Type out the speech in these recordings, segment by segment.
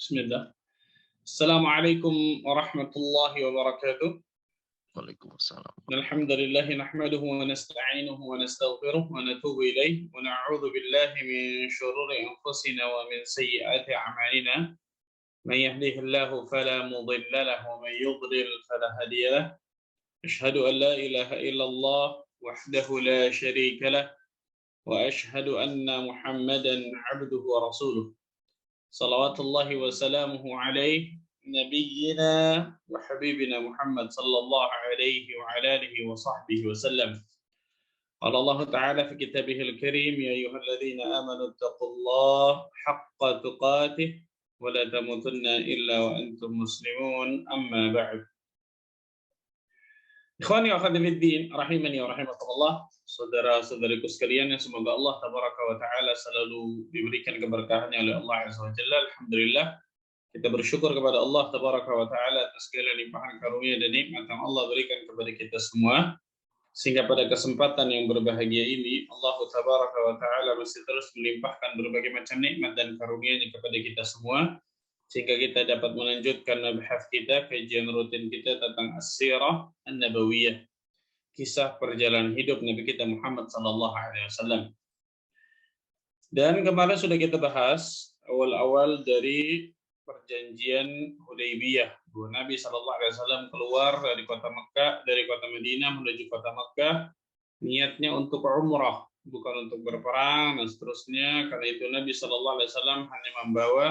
Bismillah. Assalamualaikum warahmatullahi wabarakatuh. Waalaikumsalam. Alhamdulillah nahmaduhu wa nasta'inuhu wa nastaghfiruh wa natubu ilaih wa na'udzu billahi min shururi anfusina wa min sayyiati a'malina. Man yahdihillahu fala mudilla lahu wa man yudlil fala hadiya lahu. Asyhadu an la ilaha illallah wahdahu la syarika lah wa asyhadu anna Muhammadan 'abduhu wa rasuluh. Salawatullahi wa salamuhu alaihi nabiyyina wa habibina Muhammad sallallahu alaihi wa ala alihi wa sahbihi wa sallam. Qala Allah Ta'ala fi kitabihil karim ya ayyuhalladzina amanu taqullaha haqqa tuqatih wa la tamutunna illa wa antum muslimun amma ba'd. Ikhwani wa akhwati fiddin rahimani wa rahimakumullah. Saudara-saudariku sekalian yang semoga Allah tabaraka wa taala selalu diberikan keberkahannya oleh Allah azza wa jalla. Alhamdulillah kita bersyukur kepada Allah tabaraka wa taala atas segala limpahan karunia dan nikmat yang Allah berikan kepada kita semua, sehingga pada kesempatan yang berbahagia ini Allah tabaraka wa taala masih terus melimpahkan berbagai macam nikmat dan karunia-Nya kepada kita semua, sehingga kita dapat melanjutkan mabahas kita, kajian rutin kita tentang as-sirah an-nabawiyah, kisah perjalanan hidup Nabi kita Muhammad sallallahu alaihi wasallam. Dan kemarin sudah kita bahas awal-awal dari perjanjian Hudaybiyah, bahwa Nabi sallallahu alaihi wasallam keluar dari kota Mekah, dari kota Madinah menuju kota Mekah, niatnya untuk umrah, bukan untuk berperang dan seterusnya. Karena itu Nabi sallallahu alaihi wasallam hanya membawa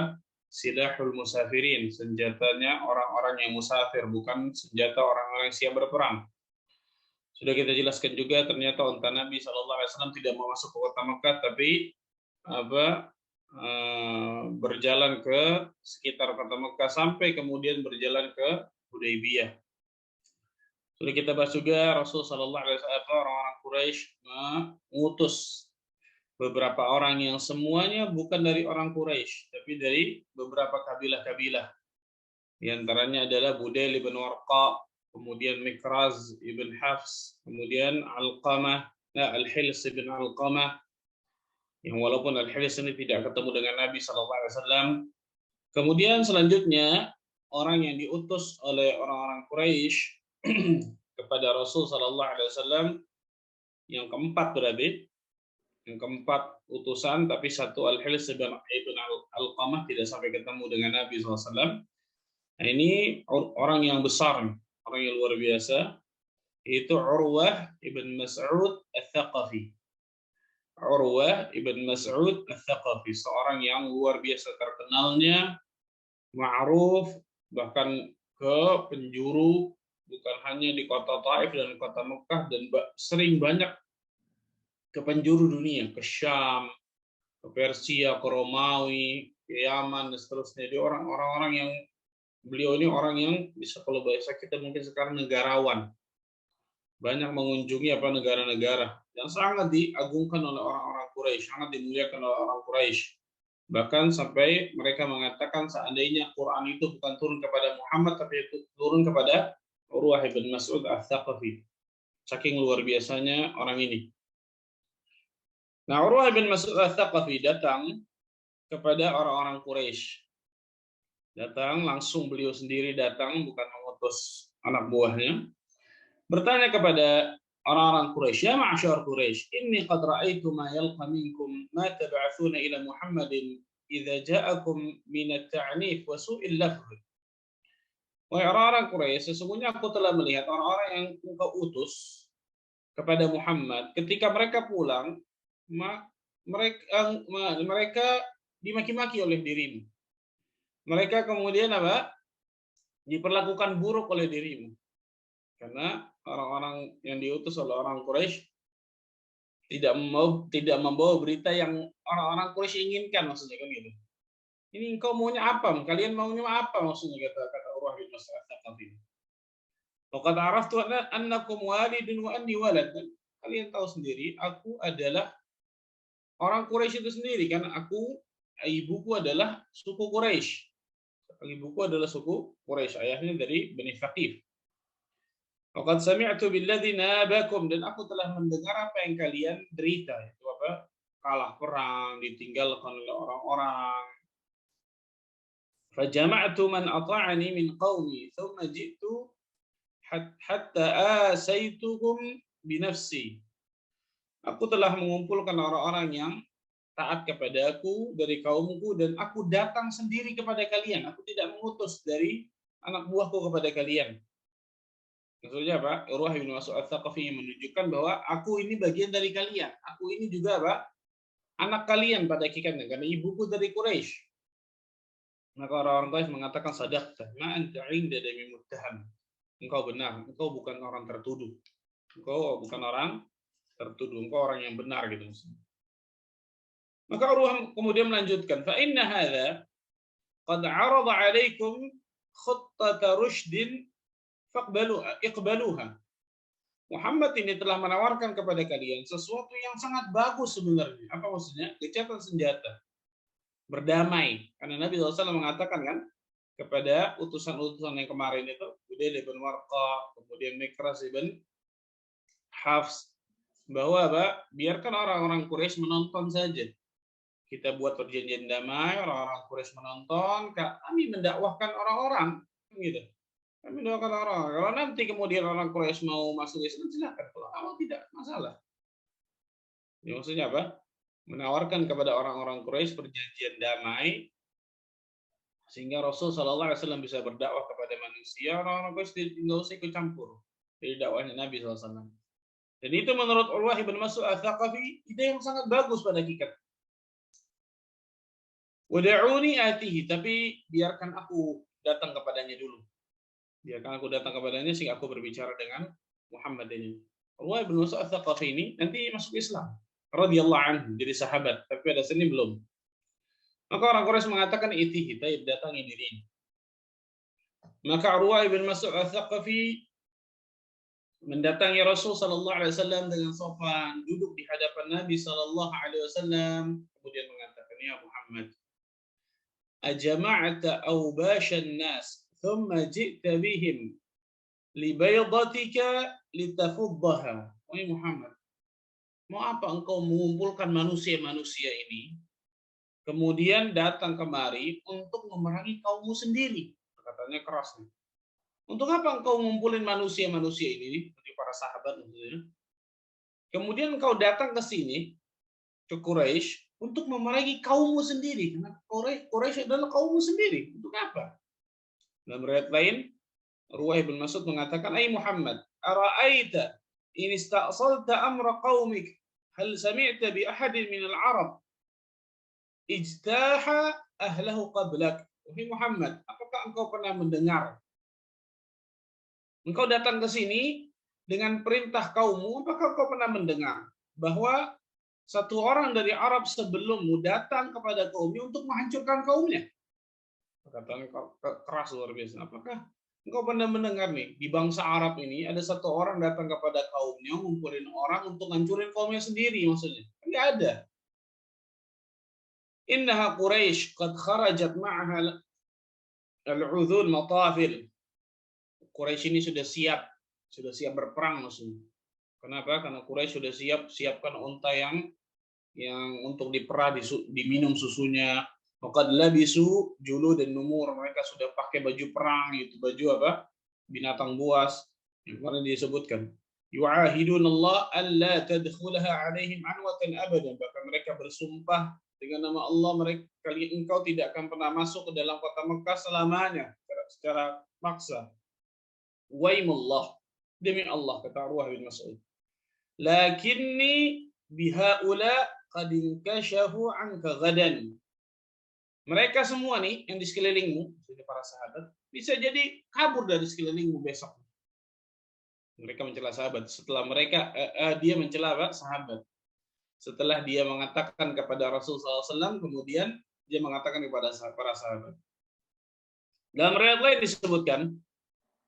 silahul musafirin, senjatanya orang-orang yang musafir, bukan senjata orang-orang yang siap berperang. Sudah kita jelaskan juga ternyata unta Nabi sallallahu alaihi wasallam tidak mau masuk ke kota Mekah, tapi berjalan ke sekitar kota Mekah sampai kemudian berjalan ke Hudaybiyah. Sudah kita bahas juga Rasul sallallahu alaihi wasallam, orang-orang Quraisy mengutus beberapa orang yang semuanya bukan dari orang Quraisy, tapi dari beberapa kabilah-kabilah. Di antaranya adalah Budail bin Warqa, kemudian Mikraz ibn Hafs, kemudian Al-Hils ibn Alqamah, yang walaupun Al-Hils ini tidak ketemu dengan Nabi SAW. Kemudian selanjutnya orang yang diutus oleh orang-orang Quraisy kepada Rasul SAW, yang keempat berarti, yang keempat utusan, tapi satu Al-Hils ibn Alqamah tidak sampai ketemu dengan Nabi SAW. Nah, ini orang yang besar, orang yang luar biasa, yaitu Urwah ibn Mas'ud Ats-Tsaqafi. Urwah ibn Mas'ud Ats-Tsaqafi, seorang yang luar biasa terkenalnya, ma'ruf, bahkan ke penjuru, bukan hanya di kota Taif dan kota Mekah, dan sering banyak ke penjuru dunia, ke Syam, ke Persia, ke Romawi, ke Yaman, dan seterusnya. Dia orang-orang yang beliau ini orang yang bisa, kalau bahasa kita mungkin sekarang, negarawan. Banyak mengunjungi negara-negara yang sangat diagungkan oleh orang-orang Quraisy, sangat dimuliakan oleh orang Quraisy. Bahkan sampai mereka mengatakan seandainya Quran itu bukan turun kepada Muhammad, tapi itu turun kepada Urwah bin Mas'ud Ats-Tsaqafi. Saking luar biasanya orang ini. Nah, Urwah bin Mas'ud Ats-Tsaqafi datang kepada orang-orang Quraisy. Datang langsung, beliau sendiri datang, bukan mengutus anak buahnya. Bertanya kepada orang-orang Quraisy, ya ma'syar Quraisy, inni qad ra'aitu ma yalqa minkum ma tab'atsuna ila Muhammadin idza ja'akum min at-ta'nif wa su'il lafz. Wahai orang-orang Quraisy, sesungguhnya aku telah melihat orang-orang yang engkau utus kepada Muhammad, ketika mereka pulang, mereka dimaki-maki oleh dirimu. Mereka kemudian diperlakukan buruk oleh dirimu. Karena orang-orang yang diutus oleh orang Quraisy tidak membawa berita yang orang-orang Quraisy inginkan, maksudnya kan gitu. Ini engkau maunya apa? Kalian maunya apa? Maksudnya kata Urwah bin Mas'ud Ats-Tsaqafi. Laqad araftu annakum walidun wa anni walad. Kalian tahu sendiri, aku adalah orang Quraisy itu sendiri, kan ibuku adalah suku Quraisy. Ibuku adalah suku Quraisy, ayahnya dari Bani Thaqif. Waqad sami'tu billadzi nabakum, dan aku telah mendengar apa yang kalian derita, itu kalah perang, ditinggalkan oleh orang-orang. Fajama'tu man ata'ani min qaumi, thumma ji'tu hatta asaituhum binafsi. Aku telah mengumpulkan orang-orang yang taat kepadaku dari kaumku dan aku datang sendiri kepada kalian. Aku tidak mengutus dari anak buahku kepada kalian. Maksudnya apa? Urwah bin Mas'ud Ats-Tsaqafi menunjukkan bahwa aku ini bagian dari kalian. Aku ini juga apa? Anak kalian pada hakikatnya karena ibuku dari Quraisy. Maka orang-orang Quraisy mengatakan sadaqta, ma anta 'inda dami muttaham. Engkau benar, engkau bukan orang tertuduh. Engkau bukan orang tertuduh, engkau orang yang benar gitu maksudnya. Maka Urwah kemudian melanjutkan, fa inna hadza qad 'arada 'alaikum khuttata rusydin iqbaluha. Muhammad ini telah menawarkan kepada kalian sesuatu yang sangat bagus sebenarnya. Apa maksudnya? Gencatan senjata. Berdamai. Karena Nabi SAW mengatakan kan kepada utusan-utusan yang kemarin itu, Udail bin Warqa, kemudian Mikras bin Hafs, bahwa biarkan orang-orang Quraisy menonton saja. Kita buat perjanjian damai, orang-orang Quraisy menonton, kami mendakwahkan orang-orang, gitu. Kami doakan orang. Kalau nanti kemudian orang Quraisy mau masuk Islam, silakan. Kalau mau tidak, masalah. Ini maksudnya apa? Menawarkan kepada orang-orang Quraisy perjanjian damai, sehingga Rasul Shallallahu Alaihi Wasallam bisa berdakwah kepada manusia. Orang-orang Quraisy tidak usah ikut campur dari dakwahnya Nabi SAW. Dan itu menurut Urwah bin Mas'ud Ats-Tsaqafi ide yang sangat bagus pada hakikat. Wada'uni atihi, tapi biarkan aku datang kepadanya dulu. Biarkan aku datang kepadanya sehingga aku berbicara dengan Muhammad ini. Urwah bin Mas'ud Ats-Tsaqafi ini nanti masuk Islam radhiyallahu anhu, jadi sahabat, tapi pada sini belum. Maka orang Quraisy mengatakan itihi, taib datangi diri ini. Maka Urwah bin Mas'ud Ats-Tsaqafi mendatangi Rasul sallallahu alaihi wasallam dengan sopan, duduk di hadapan Nabi sallallahu alaihi wasallam, kemudian mengatakan, "Ya Muhammad, ajma'ta awbashan nas, thumma ji'ta bihim li baydatika litafuddaha." Wahai Muhammad, mau apa engkau mengumpulkan manusia-manusia ini, kemudian datang kemari untuk memerangi kaummu sendiri? Katanya keras nih. Untuk apa engkau ngumpulin manusia-manusia ini, seperti para sahabat maksudnya? Kemudian engkau datang ke sini, ke Quraisy, untuk memerangi kaummu sendiri. Karena Quraisy adalah kaummu sendiri. Untuk apa? Dalam riwayat lain, Urwah bin Mas'ud mengatakan, "Ai Muhammad, ara'aita in ista'salta amra qaumik, hal sami'ta bi ahadin min al-Arab ijtaha ahlahu qablak?" Wahai Muhammad, apakah engkau pernah mendengar? Engkau datang ke sini dengan perintah kaummu, apakah engkau pernah mendengar bahwa satu orang dari Arab sebelummu datang kepada kaumnya untuk menghancurkan kaumnya? Perkataan keras luar biasa. Apakah engkau pernah mendengar nih, di bangsa Arab ini ada satu orang datang kepada kaumnya, ngumpulin orang untuk ngancurin kaumnya sendiri maksudnya? Enggak ada. Innaha Quraisy qad kharajat ma'aha al-udhul matafil. Quraisy ini sudah siap berperang maksudnya. Kenapa? Karena Quraisy sudah siapkan unta yang untuk diperah, diminum susunya. Waqad labisu julud dan numur, mereka sudah pakai baju perang, itu baju apa? Binatang buas. Yang kemarin disebutkan. Yu'ahidun Allah alla tadkhulaha alaihim anwatan abadan. Bahkan mereka bersumpah dengan nama Allah, engkau tidak akan pernah masuk ke dalam kota Mekah selamanya secara maksa. Waimullah, demi Allah, kata Urwah bin Mas'ud, lakinni bihaula qad inkashafu anka gadan. Mereka semua nih yang di sekelilingmu, seperti para sahabat, bisa jadi kabur dari sekelilingmu besok. Mereka mencela sahabat. Setelah dia mencela sahabat. Setelah dia mengatakan kepada Rasulullah SAW, kemudian dia mengatakan kepada para sahabat. Dalam riwayat lain disebutkan,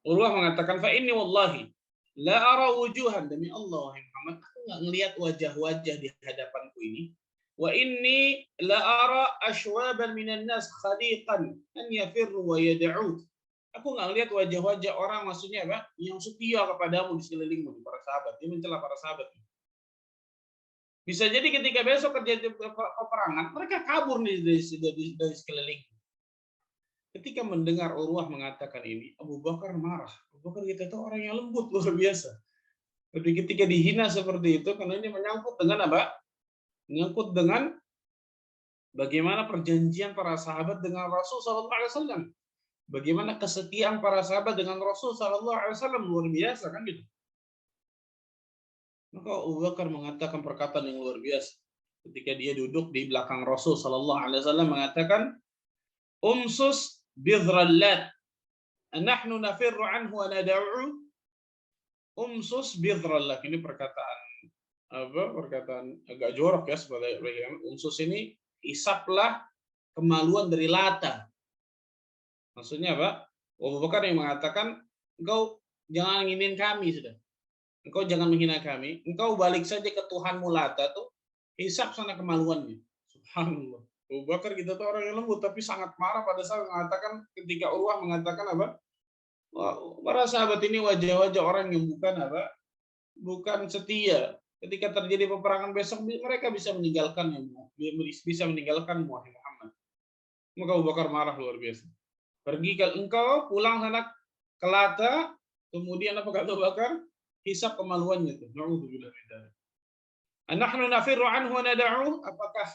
Urwah mengatakan, fa inni wallahi la ara wujuhan, demi Allah wahai Muhammad, aku enggak ngelihat wajah-wajah di hadapanku ini. Wa inni la ara ashwaban minan nas khaliqan an yafirru wa yad'ud. Aku enggak ngelihat wajah-wajah orang, maksudnya apa? Yang setia kepadamu di sekelilingmu, para sahabat. Dia mencela para sahabat. Bisa jadi ketika besok terjadi peperangan, mereka kabur nih dari sekeliling. Ketika mendengar Urwah mengatakan ini, Abu Bakar marah. Abu Bakar kita tahu orang yang lembut luar biasa. Tapi ketika dihina seperti itu, karena ini menyangkut dengan apa? Menyangkut dengan bagaimana perjanjian para sahabat dengan Rasul Sallallahu Alaihi Wasallam. Bagaimana kesetiaan para sahabat dengan Rasul Sallallahu Alaihi Wasallam, luar biasa kan gitu. Maka Abu Bakar mengatakan perkataan yang luar biasa. Ketika dia duduk di belakang Rasul Sallallahu Alaihi Wasallam mengatakan, Umsus bidhrallat, nahnu nafirru anhu wa nad'u. Umsus bidhrallat. Ini perkataan perkataan agak jorok ya sebagai umsus ini, isaplah kemaluan dari Lata. Maksudnya apa? Abu Bakar yang mengatakan, engkau jangan nginin kami sudah. Engkau jangan menghina kami. Engkau balik saja ke Tuhanmu Lata tuh, hisap sana kemaluannya. Subhanallah. Abu Bakar kita tuh orang yang lembut tapi sangat marah pada saat mengatakan, ketika Urwah mengatakan apa? Para sahabat ini wajah-wajah orang yang bukan apa? Bukan setia. Ketika terjadi peperangan besok, mereka bisa meninggalkan Muhammad. Maka Abu Bakar marah luar biasa. Pergi ke engkau, pulang sana ke Lata, kemudian apa kata Abu Bakar? Hisap kemaluannya itu. Na'udzubillah min dzalik. Anahnu nafirru anhu wa nad'u? Apakah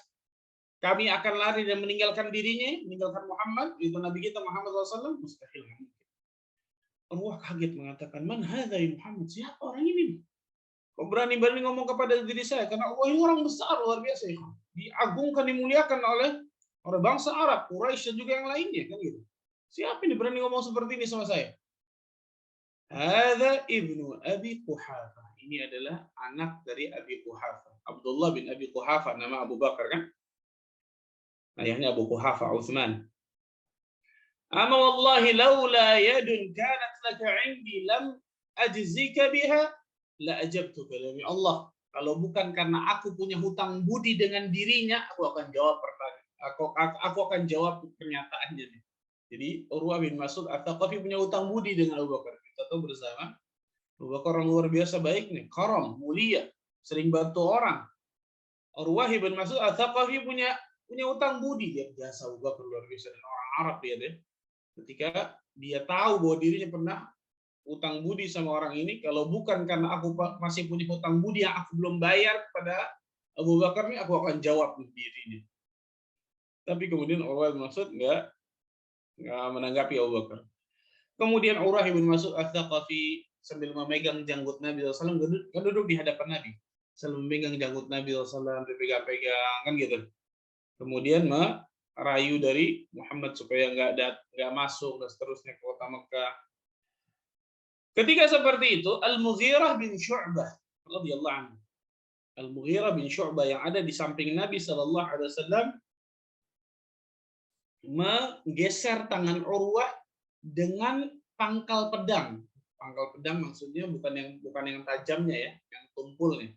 kami akan lari dan meninggalkan dirinya, meninggalkan Muhammad, itu Nabi kita Muhammad SAW? Mustahil. Urwah kaget mengatakan, man hadza ya Muhammad? Siapa orang ini? Kok berani-berani ngomong kepada diri saya? Karena Allah ini orang besar, luar biasa. Diagungkan, dimuliakan oleh bangsa Arab, Quraisy dan juga yang lainnya. Kan gitu. Siapa ini berani ngomong seperti ini sama saya? Hadza ibnu Abi Quhafah. Ini adalah anak dari Abi Quhafah. Abdullah bin Abi Quhafah, nama Abu Bakar kan? Ayahnya Abu Quhafah, Utsman. Ama wallahi laula yadun kanat laka 'indi lam ajzika biha la ajabtuka. Demi Allah, kalau bukan karena aku punya hutang budi dengan dirinya, aku akan jawab pertanyaan. Aku akan jawab pernyataannya. Jadi Urwah bin Mas'ud Ats-Tsaqafi punya hutang budi dengan Abu Bakar. Kita tahu bersama, Abu Bakar orang luar biasa baik nih, karam, mulia, sering bantu orang. Urwah bin Mas'ud Ats-Tsaqafi punya hutang budi. Dia biasa Abu Bakar luar biasa, dan orang Arab dia deh. Ketika dia tahu bahwa dirinya pernah hutang budi sama orang ini, kalau bukan karena aku masih punya hutang budi yang aku belum bayar kepada Abu Bakar nih, aku akan jawab dirinya. Tapi kemudian Urwah bin Mas'ud nggak menanggapi Abu Bakar. Kemudian Urwah bin Mas'ud Ats-Tsaqafi sambil memegang janggut Nabi SAW, duduk di hadapan Nabi, sambil memegang janggut Nabi SAW, dipegang-pegang kan gitu. Kemudian merayu dari Muhammad supaya nggak masuk dan seterusnya ke kota Mekah. Ketika seperti itu, Al-Mughirah bin Syu'bah radhiyallahu anhu, Al-Mughirah bin Syu'bah yang ada di samping Nabi sallallahu alaihi wasallam menggeser tangan Urwah dengan pangkal pedang. Pangkal pedang maksudnya bukan yang tajamnya ya, yang tumpulnya.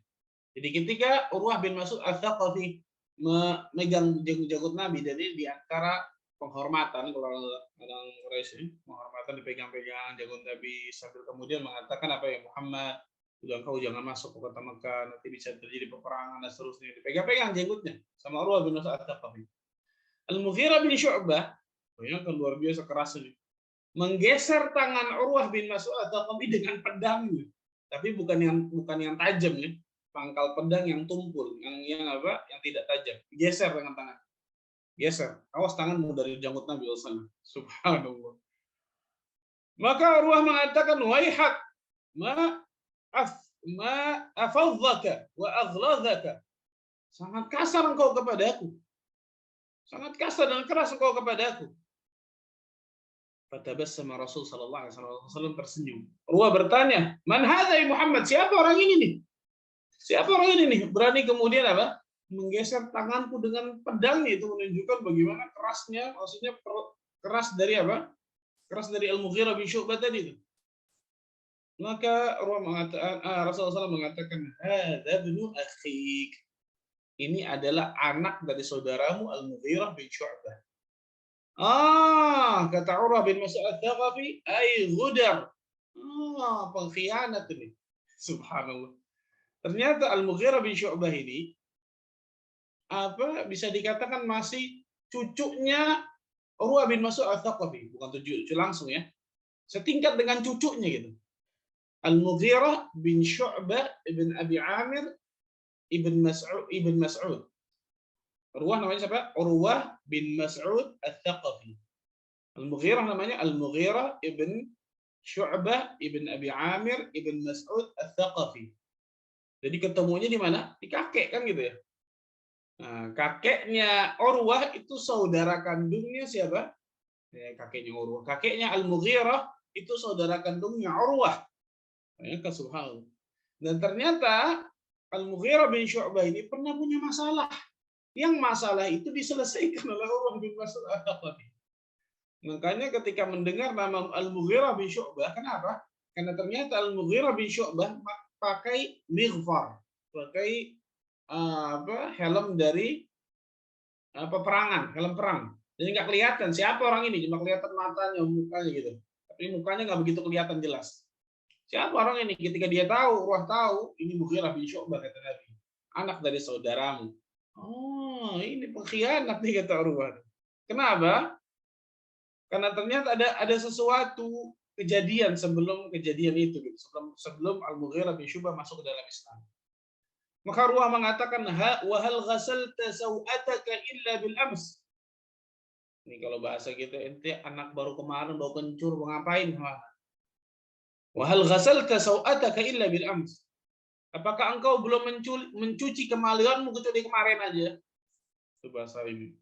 Jadi ketika Urwah bin Mas'ud Ats-Tsaqafi memegang janggut Nabi, jadi di antara penghormatan, kalau orang Quraisy, penghormatan dipegang-pegang janggut Nabi sambil kemudian mengatakan apa ya, Muhammad, udah engkau jangan masuk ke kota Mekah, nanti bisa terjadi peperangan dan seterusnya. Dipegang-pegang janggutnya sama Urwah bin Mas'ud Ats-Tsaqafi. Al-Mughirah bin Syu'bah, yang luar biasa keras ini, menggeser tangan Urwah bin Mas'ud Ats-Tsaqafi dengan pedangnya, tapi bukan yang tajam ya, pangkal pedang yang tumpul, yang tidak tajam, geser dengan tangan, geser. Awas tanganmu dari janggut Nabi SAW. Subhanallah. Maka Urwah mengatakan, waihak, ma afadzaka wa aghladzaka. Sangat kasar engkau kepadaku. Sangat kasar dan keras engkau kepadaku. Fatabassama Rasul sallallahu alaihi wasallam tersenyum. Urwah bertanya, "Man hadza ya Muhammad? Siapa orang ini nih? Siapa orang ini nih? Berani kemudian apa? Menggeser tanganku dengan pedangnya." Itu menunjukkan bagaimana kerasnya, maksudnya keras dari apa? Keras dari Al-Mughirah bin Syu'bah tadi itu. Maka Rasulullah SAW mengatakan, "Hadza ibnu akhik." Ini adalah anak dari saudaramu Al-Mughirah bin Syu'bah. Kata Urwah bin Mas'ud Ats-Tsaqafi, ai ghudar. Pengkhianat ini. Subhanallah. Ternyata Al-Mughirah bin Syu'bah ini bisa dikatakan masih cucunya Urwah bin Mas'ud Al-Thaqafi, bukan cucu langsung ya. Setingkat dengan cucunya gitu. Al-Mughirah bin Syu'bah ibn Abi Amir ibn Mas'ud. Urwah namanya siapa? Urwah bin Mas'ud Al-Thaqafi. Al-Mughirah namanya Al-Mughirah ibn Syu'bah ibn Abi Amir ibn Mas'ud Al-Thaqafi. Jadi ketemunya di mana? Di kakek kan gitu ya. Nah, kakeknya Urwah itu saudara kandungnya siapa? Ya, kakeknya Urwah. Kakeknya Al-Mughirah itu saudara kandungnya Urwah. Ya, subhanallah. Dan ternyata Al-Mughirah bin Syu'bah ini pernah punya masalah. Yang masalah itu diselesaikan oleh Urwah bin Mas'ud Al-Thaqafi. Makanya ketika mendengar nama Al-Mughirah bin Syu'bah, kenapa? Karena ternyata Al-Mughirah bin Syu'bah pakai mighfar, pakai helm dari peperangan, helm perang. Jadi nggak kelihatan siapa orang ini, cuma kelihatan matanya, mukanya gitu. Tapi mukanya nggak begitu kelihatan jelas. Siapa orang ini? Ketika dia tahu, Urwah tahu, ini Mughirah bin Syu'bah kata Nabi. Anak dari saudaramu. Oh, ini pengkhianat nih kata Urwah. Kenapa? Karena ternyata ada sesuatu kejadian sebelum kejadian itu, gitu. Sebelum Al-Mughirah bin Syu'bah masuk ke dalam Islam. Maka Urwah mengatakan, wa hal ghasalta sawataka illa bil ams. Ini kalau bahasa gitu, ente anak baru kemarin bawa kencur, mau ngapain? Wa hal ghasalta sawataka illa bil ams. Apakah engkau belum mencuci kemaluanmu kecuali kemarin aja? Itu bahasa ini.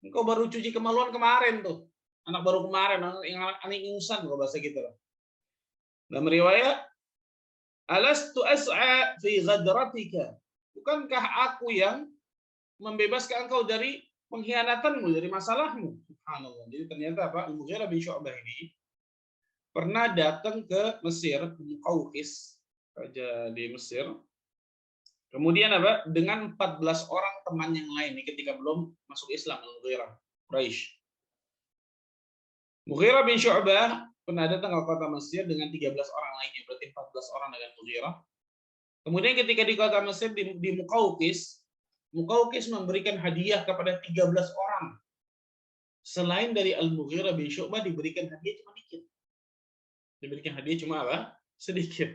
Engkau baru cuci kemaluan kemarin tuh. Anak baru kemarin, anak ingusan kalau bahasa gitu lah. Dalam riwayat, alastu as'a fi ghadratika. Bukankah aku yang membebaskan engkau dari pengkhianatanmu, dari masalahmu? Subhanallah. Jadi ternyata apa? Al-Mughirah bin Syu'bah ini pernah datang ke Mesir, ke Muqawqis, raja di Mesir. Kemudian apa? Dengan 14 orang teman yang lain ini ketika belum masuk Islam, Al-Mughirah, Quraisy. Mughirah bin Syu'bah pernah datang ke kota Mesir dengan 13 orang lainnya, berarti 14 orang dengan Mughirah. Kemudian ketika di kota Mesir di Muqawqis memberikan hadiah kepada 13 orang. Selain dari Al-Mughirah bin Syu'bah diberikan hadiah cuma dikit. Diberikan hadiah cuma apa? Sedikit.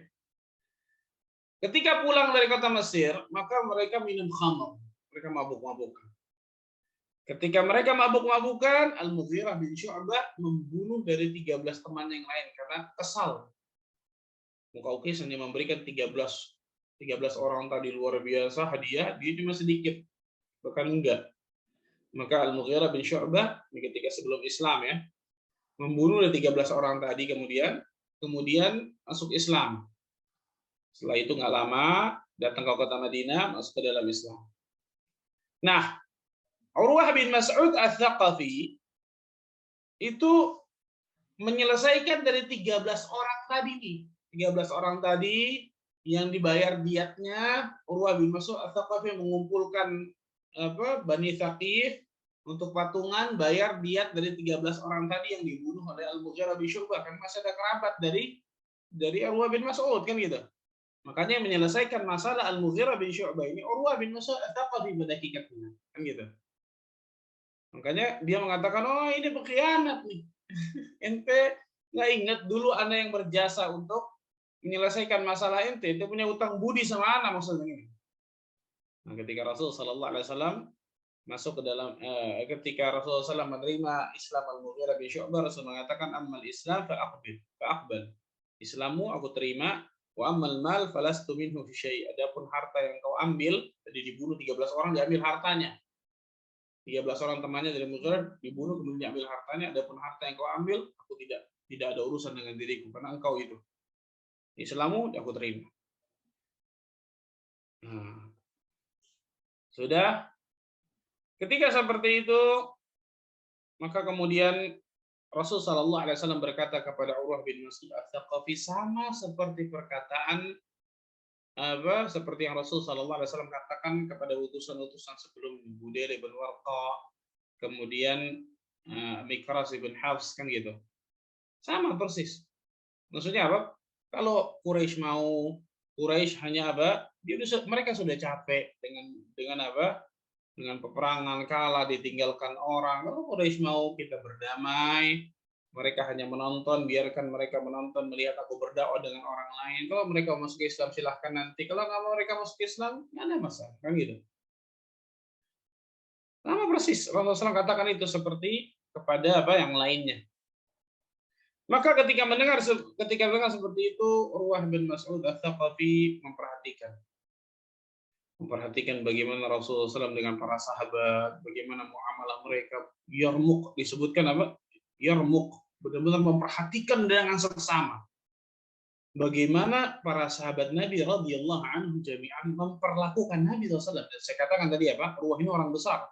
Ketika pulang dari kota Mesir, maka mereka minum khamr. Mereka mabuk-mabukan. Ketika mereka mabuk-mabukan, Al-Mughirah bin Syu'bah membunuh dari 13 teman yang lain karena kesal. Muqawqis hanya memberikan 13 orang tadi luar biasa hadiah, dia cuma sedikit. Bahkan enggak. Maka Al-Mughirah bin Syu'bah ketika sebelum Islam ya, membunuh dari 13 orang tadi kemudian masuk Islam. Setelah itu nggak lama datang ke kota Madinah, masuk ke dalam Islam. Nah, Urwah bin Mas'ud Al-Thaqafi itu menyelesaikan dari 13 orang tadi nih. 13 orang tadi yang dibayar diatnya, Urwah bin Mas'ud Al-Thaqafi mengumpulkan Bani Thaqif untuk patungan bayar diat dari 13 orang tadi yang dibunuh oleh Al-Mughirah bin Syu'bah, kan masih ada kerabat dari Urwah bin Mas'ud kan gitu. Makanya menyelesaikan masalah Al-Mughirah bin Syu'bah ini Urwah bin Mas'ud Al-Thaqafi pada hakikatnya, kan gitu. Makanya dia mengatakan, oh ini pengkhianat nih. Ente nggak ingat dulu Anda yang berjasa untuk menyelesaikan masalah ente punya utang budi sama Anda maksudnya ini. Nah, ketika Rasul Sallallahu Alaihi Wasallam masuk ke dalam, ketika Rasulullah SAW menerima Islam Al-Mughirah bin Syu'bah, Rasul mengatakan, ammal Islam fa'aqbal. Islammu aku terima, wa ammal mal falastu minhu fi syai'. Adapun harta yang kau ambil, jadi dibunuh 13 orang, diambil hartanya. 13 orang temannya dari Mughirah dibunuh kemudian diambil hartanya. Adapun harta yang kau ambil, aku tidak ada urusan dengan diriku karena engkau itu. Islammu aku terima. Nah, sudah. Ketika seperti itu, maka kemudian Rasul Shallallahu Alaihi Wasallam berkata kepada Urwah bin Mas'ud Al-Thaqafi sama seperti perkataan seperti yang Rasul Shallallahu Alaihi Wasallam katakan kepada utusan-utusan sebelum Budair bin Warqa, kemudian Mikras bin Hafs kan gitu, sama persis. Maksudnya apa? Kalau Quraisy hanya mereka sudah capek dengan apa? dengan peperangan kalah, ditinggalkan orang. Kalau Quraisy mau kita berdamai, mereka hanya menonton, biarkan mereka menonton, melihat aku berdakwah dengan orang lain. Kalau mereka masuk Islam silahkan nanti. Kalau nggak mau mereka masuk Islam, nggak ada masalah, kan gitu. Sama persis Rasulullah SAW katakan itu seperti kepada apa yang lainnya. Maka ketika mendengar seperti itu, Urwah bin Mas'ud Ats-Tsaqafi memperhatikan bagaimana Rasulullah SAW dengan para sahabat, bagaimana muamalah mereka. Yarmuk disebutkan apa? Yarmuk, benar-benar memperhatikan dengan seksama. Bagaimana para sahabat Nabi radhiyallahu anhu jami'an memperlakukan Nabi SAW. Saya katakan tadi apa? Urwah ini orang besar.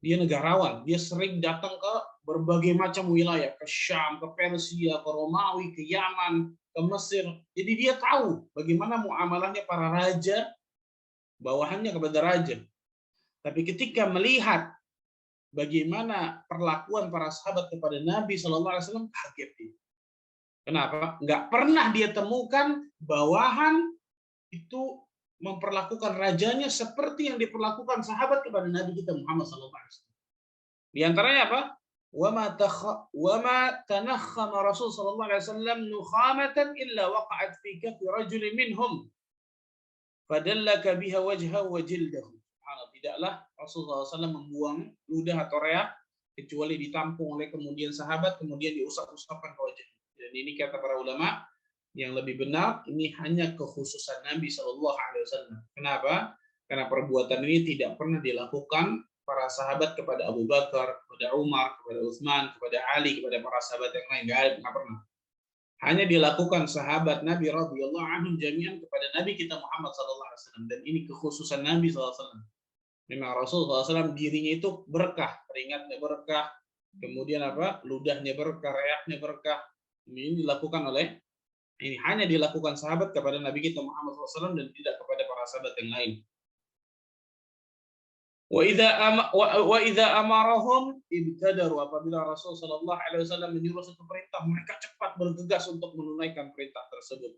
Dia negarawan, dia sering datang ke berbagai macam wilayah, ke Syam, ke Persia, ke Romawi, ke Yaman, ke Mesir. Jadi dia tahu bagaimana muamalahnya para raja, bawahannya kepada raja. Tapi ketika melihat bagaimana perlakuan para sahabat kepada Nabi SAW, kaget dia. Kenapa? Nggak pernah dia temukan bawahan itu memperlakukan rajanya seperti yang diperlakukan sahabat kepada Nabi kita Muhammad SAW. Di antaranya apa? وَمَا تَنَخَّمَ رَسُولُ صلى الله عليه وسلم نُخَامَةً إِلَّا وَقَعَتْ فِي كَفِّ رَجُلٍ مِّنْهُمْ فَدَلَّكَ بِهَا وَجْهَهُ وَجِلْدَهُ. Tidaklah Rasulullah SAW membuang ludah atau reak kecuali ditampung oleh kemudian sahabat, kemudian diusap-usapkan ke wajah. Dan ini kata para ulama, yang lebih benar ini hanya kekhususan Nabi Shallallahu Alaihi Wasallam. Kenapa? Karena perbuatan ini tidak pernah dilakukan para sahabat kepada Abu Bakar, kepada Umar, kepada Utsman, kepada Ali, kepada para sahabat yang lain. Nggak pernah. Hanya dilakukan sahabat Nabi radhiyallahu anhum jami'an kepada Nabi kita Muhammad Shallallahu Alaihi Wasallam. Dan ini kekhususan Nabi Shallallahu Alaihi Wasallam. Memang Rasulullah SAW dirinya itu berkah, keringatnya berkah, kemudian apa? Ludahnya berkah, reaknya berkah. Ini dilakukan oleh ini hanya dilakukan sahabat kepada Nabi kita Muhammad SAW dan tidak kepada para sahabat yang lain. Wa idza amarahum ibtadaru, apabila Rasul sallallahu alaihi wasallam menyuruh satu perintah, mereka cepat bergegas untuk menunaikan perintah tersebut.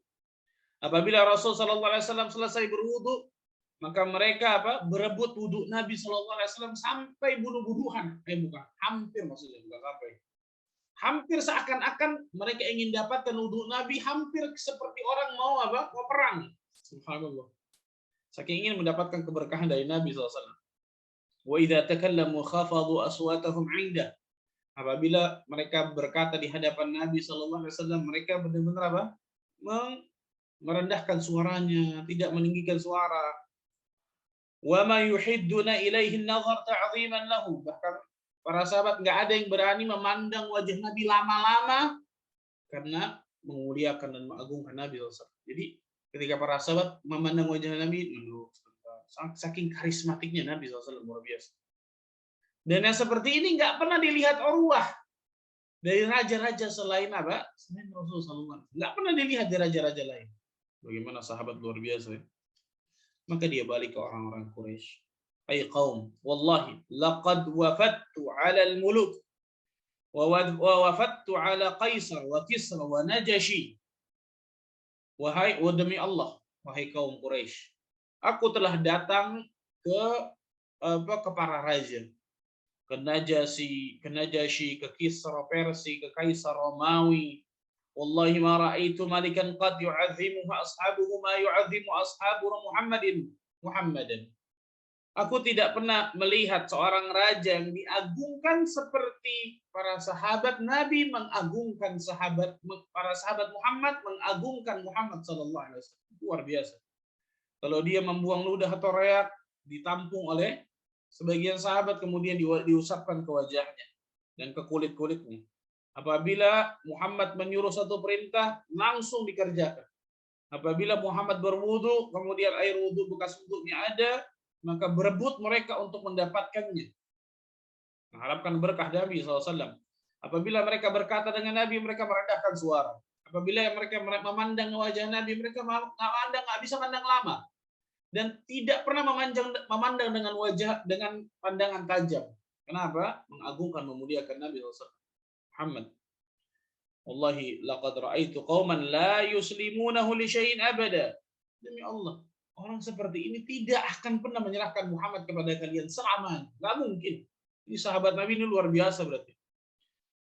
Apabila Rasul sallallahu alaihi wasallam selesai berwudu, maka mereka berebut wudu Nabi sallallahu alaihi wasallam sampai bunuh-bunuhan. Hampir maksudnya, bukan sampai. Hampir seakan-akan mereka ingin dapatkan wudhu Nabi, hampir seperti orang mau mau perang. Subhanallah. Saking ingin mendapatkan keberkahan dari Nabi SAW. Wa idza takallamu khafadu aswatahum 'inda. Apabila mereka berkata di hadapan Nabi SAW, mereka benar-benar merendahkan suaranya, tidak meninggikan suara. Wa ma yuhidduna ilaihi an-nazar ta'ziman lahu. Bahkan para sahabat nggak ada yang berani memandang wajah Nabi lama-lama karena memuliakan dan mengagungkan Nabi SAW. Jadi ketika para sahabat memandang wajah Nabi, saking karismatiknya Nabi SAW luar biasa. Dan yang seperti ini nggak pernah dilihat Urwah dari raja-raja selain selain Rasulullah SAW. Nggak pernah dilihat dari raja-raja lain. Bagaimana sahabat luar biasa ya? Maka dia balik ke orang-orang Quraisy. Ay qaum, wallahi laqad wafattu 'ala al-muluk wa wafattu 'ala Qaisar wa Kisra wa Najashi. Wahai demi Allah, wahai kaum Quraisy, aku telah datang ke para raja, ke Najashi, ke Kisra Persia, ke Kaisar Romawi. Wallahi ma ra'aitu malikan qad yu'azzimuhu ashabuhu ma yu'azzimu ashabu Muhammadan. Aku tidak pernah melihat seorang raja yang diagungkan seperti para sahabat Nabi mengagungkan para sahabat Muhammad mengagungkan Muhammad sallallahu alaihi wasallam. Luar biasa. Kalau dia membuang ludah atau reak, ditampung oleh sebagian sahabat kemudian diusapkan ke wajahnya dan ke kulit-kulitnya. Apabila Muhammad menyuruh satu perintah, langsung dikerjakan. Apabila Muhammad berwudu, kemudian air wudu bekas wudunya ada, maka berebut mereka untuk mendapatkannya. Mengharapkan berkah Nabi SAW. Apabila mereka berkata dengan Nabi, mereka merendahkan suara. Apabila mereka memandang wajah Nabi, mereka nggak bisa mandang lama. Dan tidak pernah memandang dengan wajah, dengan pandangan tajam. Kenapa? Mengagungkan, memuliakan Nabi SAW. Muhammad. Wallahi laqad ra'aitu qauman la yuslimunahu li syai'in abada. Demi Allah, orang seperti ini tidak akan pernah menyerahkan Muhammad kepada kalian selamanya. Nggak mungkin. Ini sahabat Nabi ini luar biasa berarti.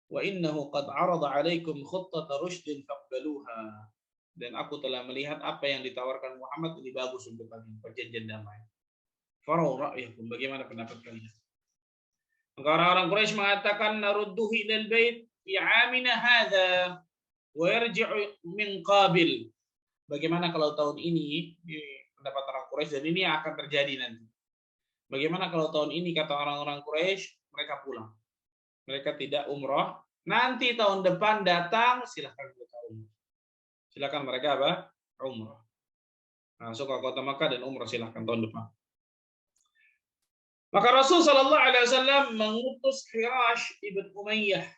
Wa innahu qad 'arada 'alaikum khuttata rusydin faqbaluha. Dan aku telah melihat apa yang ditawarkan Muhammad ini bagus untuk kalian, perjanjian damai. Farau ra'yakum, bagaimana pendapat kalian? Maka orang-orang Quraisy mengatakan narudduhu ilal bait fi 'amina hadza wa yarji'u min qabil. Bagaimana kalau tahun ini, pendapat orang Quraisy, dan ini akan terjadi nanti. Bagaimana kalau tahun ini, kata orang-orang Quraisy, mereka pulang. Mereka tidak umroh. Nanti tahun depan datang, silahkan mereka umroh. Silahkan mereka apa? Umroh. Masuk ke kota Makkah dan umroh silahkan tahun depan. Maka Rasul Shallallahu Alaihi Wasallam mengutus Khirash ibn Umayyah.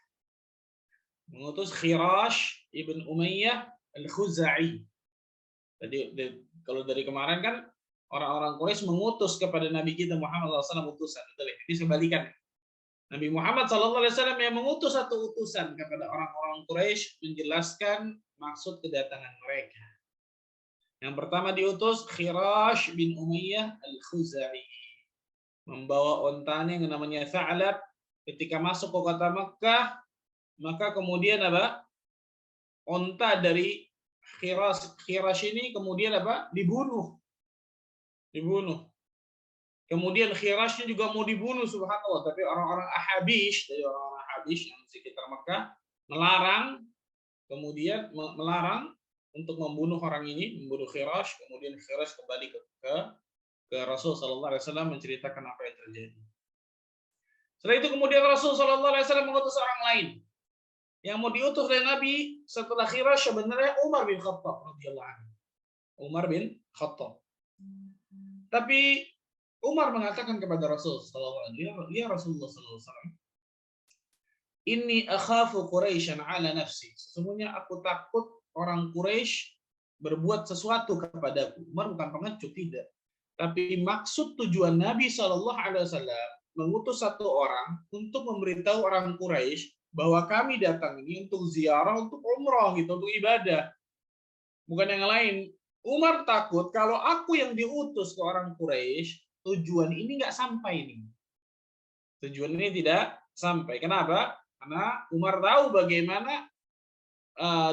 Mengutus Khirash ibn Umayyah al-Khuzai. Jadi kalau dari kemarin kan orang-orang Quraisy mengutus kepada Nabi kita Muhammad SAW utusan. Ini sebalikan. Nabi Muhammad SAW yang mengutus satu utusan kepada orang-orang Quraisy menjelaskan maksud kedatangan mereka. Yang pertama diutus Khirash bin Umayyah al-Khuzai. Membawa ontanya yang namanya Tha'lab. Ketika masuk ke kota Makkah, maka kemudian apa? Onta dari Khirash ini kemudian apa? Dibunuh. Kemudian Khirashnya juga mau dibunuh, subhanallah. Tapi orang-orang Ahabish, dari orang-orang Ahabish yang sekitar Makkah melarang, kemudian melarang untuk membunuh orang ini, membunuh Khirash. Kemudian Khirash kembali ke Rasul Sallallahu Alaihi Wasallam menceritakan apa yang terjadi. Setelah itu kemudian Rasul Sallallahu Alaihi Wasallam mengutus orang lain. Yang mau diutus oleh Nabi setelah Khirash sebenarnya Umar bin Khattab radhiyallahu anhu. Umar bin Khattab. Tapi Umar mengatakan kepada Rasul sallallahu alaihi wasallam, "Ya Rasulullah sallallahu alaihi wasallam, inni akhafu Quraisyan ala nafsi." Sesungguhnya aku takut orang Quraisy berbuat sesuatu kepadaku. Umar bukan pengecut, tidak. Tapi maksud tujuan Nabi sallallahu alaihi wasallam mengutus satu orang untuk memberitahu orang Quraisy bahwa kami datang ini untuk ziarah, untuk umroh gitu, untuk ibadah. Bukan yang lain. Umar takut kalau aku yang diutus ke orang Quraisy, tujuan ini nggak sampai nih. Tujuan ini tidak sampai. Kenapa? Karena Umar tahu bagaimana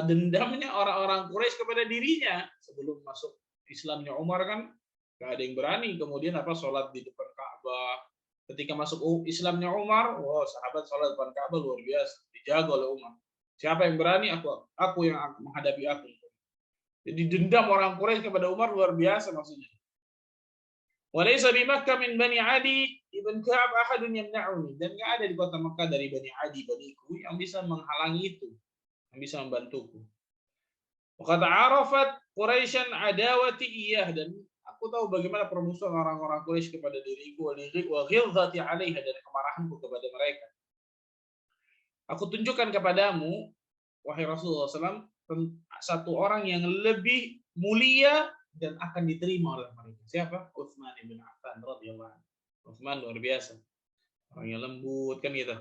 dendamnya orang-orang Quraisy kepada dirinya. Sebelum masuk Islamnya Umar kan nggak ada yang berani. Kemudian sholat di depan Ka'bah. Ketika masuk Islamnya Umar, sahabat sholat depan Ka'bah luar biasa, dijaga oleh Umar. Siapa yang berani? Aku yang menghadapi aku. Jadi dendam orang Quraisy kepada Umar luar biasa maksudnya. Walaysa bi Makkah min Bani Adi ibn Ka'ab ahadun yamna'uni. Dan enggak ada di kota Makkah dari Bani Adi, baniku yang bisa menghalangi itu, yang bisa membantuku. Wa qad 'arafat Quraisyan adawati iyah, dan aku tahu bagaimana permusuhan orang-orang Quraisy kepada diriku, wa ghilzati 'alaiha, dan kemarahanku kepada mereka. Aku tunjukkan kepadamu, wahai Rasulullah SAW, satu orang yang lebih mulia dan akan diterima oleh mereka. Siapa? Utsman bin Affan radhiyallahu anhu. Utsman luar biasa. Orang yang lembut kan gitu.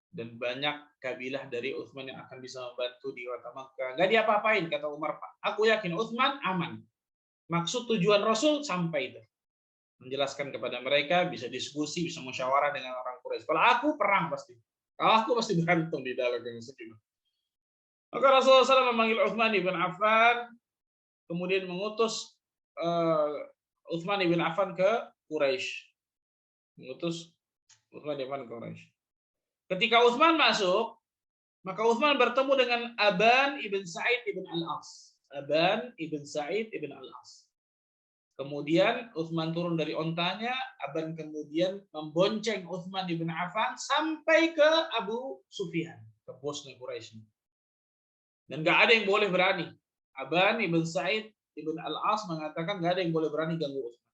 Dan banyak kabilah dari Utsman yang akan bisa membantu di kota Makkah. Enggak diapa-apain kata Umar, Pak. Aku yakin Utsman aman. Maksud tujuan Rasul sampai itu. Menjelaskan kepada mereka, bisa diskusi, bisa musyawarah dengan orang Quraisy. Kalau aku perang pasti. Kalau aku pasti berantem di dalam musuh. Maka Rasulullah SAW memanggil Utsman bin Affan, kemudian mengutus Utsman bin Affan ke Quraisy. Mengutus Utsman bin Affan ke Quraisy. Ketika Utsman masuk, maka Utsman bertemu dengan Aban ibn Sa'id ibn Al-As. Aban ibn Sa'id ibn Al-As. Kemudian Utsman turun dari ontanya, Aban kemudian membonceng Utsman bin Affan sampai ke Abu Sufyan, ke bosnya Quraisy. Dan nggak ada yang boleh berani. Aban ibn Sa'id ibn Al-As mengatakan nggak ada yang boleh berani ganggu Utsman.